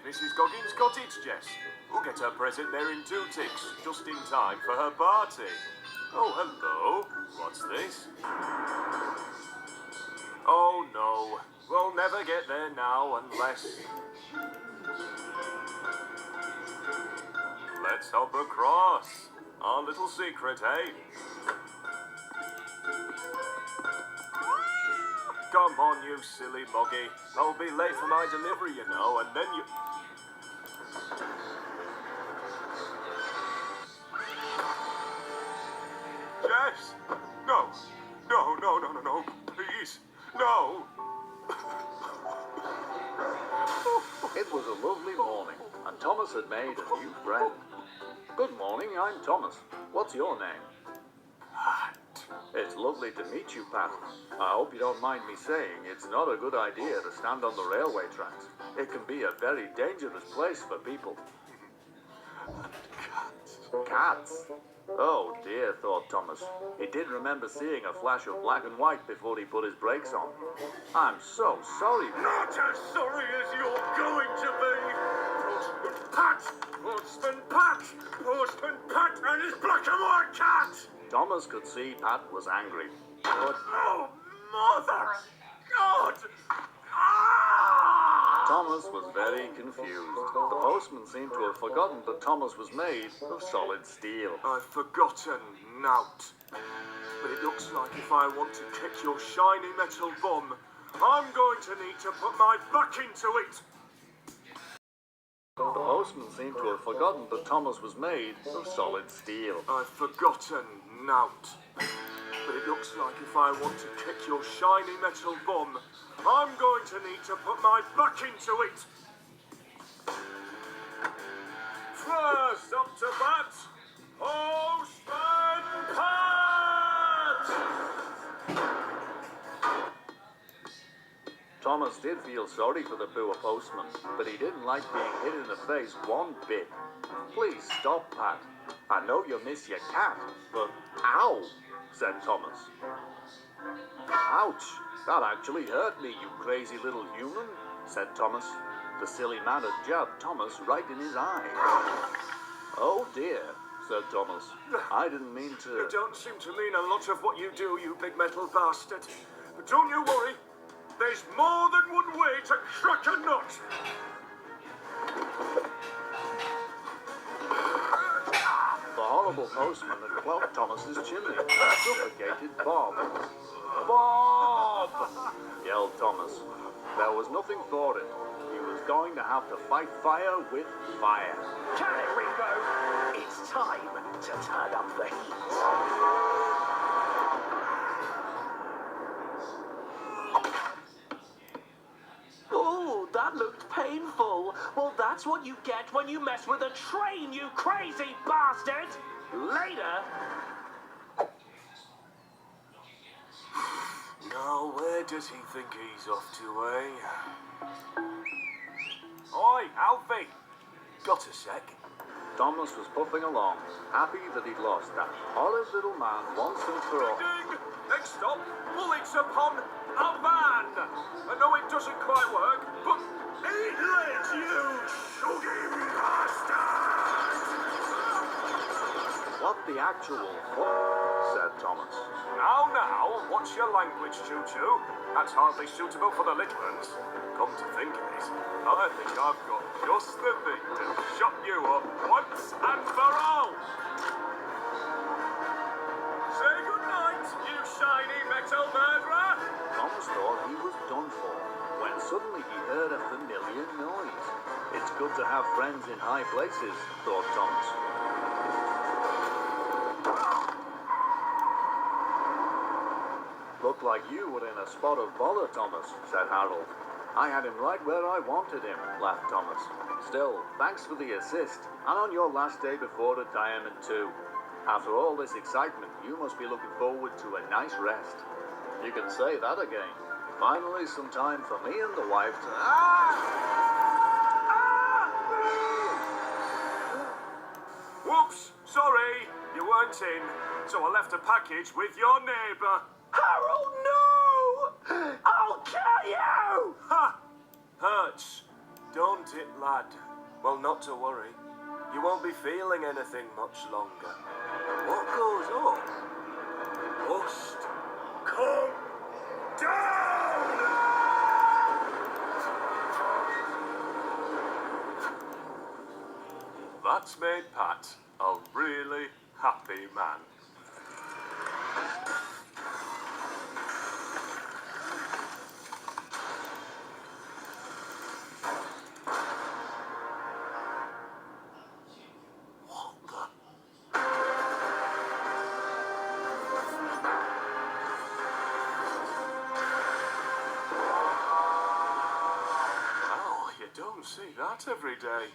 Mrs. Goggins' cottage, Jess. We'll get her present there in 2 ticks, just in time for her party. Oh, hello. What's this? Oh, no. We'll never get there now unless... Let's hop across. Our little secret, eh? Come on, you silly boggy. I'll be late for my delivery, you know, and then you... Jess! No! No, no, no, no, no. Please. No! It was a lovely morning, and Thomas had made a new friend. Good morning, I'm Thomas. What's your name? Pat. It's lovely to meet you, Pat. I hope you don't mind me saying it's not a good idea to stand on the railway tracks. It can be a very dangerous place for people. Cats. Cats? Oh dear, thought Thomas. He did remember seeing a flash of black and white before he put his brakes on. I'm so sorry. Not as sorry as you're going to be. Postman Pat! Postman Pat! Postman Pat and his black and white cat! Thomas could see Pat was angry. But Oh, mother! God! Ah! Thomas was very confused. The postman seemed to have forgotten that Thomas was made of solid steel. I've forgotten nout. But it looks like if I want to kick your shiny metal bomb, I'm going to need to put my back into it. The postman seemed to have forgotten that Thomas was made of solid steel. I've forgotten nout. But it looks like if I want to kick your shiny metal bomb, I'm going to need to put my back into it. First up to bat, Postman Pat! Thomas did feel sorry for the poor postman, but he didn't like being hit in the face one bit. Please stop, Pat. I know you miss your cat, but ow, said Thomas. Ouch, that actually hurt me, you crazy little human, said Thomas. The silly man had jabbed Thomas right in his eye. Oh dear, said Thomas. I didn't mean to... You don't seem to mean a lot of what you do, you big metal bastard. But don't you worry. There's more than one way to crack a nut. The horrible postman had clogged Thomas's chimney and suffocated Bob. Bob! Yelled Thomas. There was nothing for it. He was going to have to fight fire with fire. Can it, Ringo? It's time to turn up the heat. Oh, that looked painful. Well, that's what you get when you mess with a train, you crazy bastard! Later. Now, where does he think he's off to, eh? Oi, Alfie! Got a sec? Thomas was puffing along, happy that he'd lost that horrid little man once and for all. Ding! Next stop, bullets upon a van! I know it doesn't quite work, but eat lead, you shuggy bastard! What the actual fuck, said Thomas. Now, what's your language, Choo-Choo? That's hardly suitable for the little ones. Come to think of it, I think I've got just the thing to shut you up once and for all! Say goodnight, you shiny metal murderer! Thomas thought he was done for, when suddenly he heard a familiar noise. It's good to have friends in high places, thought Thomas. Looked like you were in a spot of bother, Thomas, said Harold. I had him right where I wanted him, laughed Thomas. Still, thanks for the assist, and on your last day before retirement too. After all this excitement, you must be looking forward to a nice rest. You can say that again. Finally, some time for me and the wife to... Whoops, sorry, you weren't in, so I left a package with your neighbour. Harold, no! I'll kill you! Ha! Hurts, don't it, lad? Well, not to worry. You won't be feeling anything much longer. What goes up must come down! That's made Pat a really happy man. Well, you don't see that every day.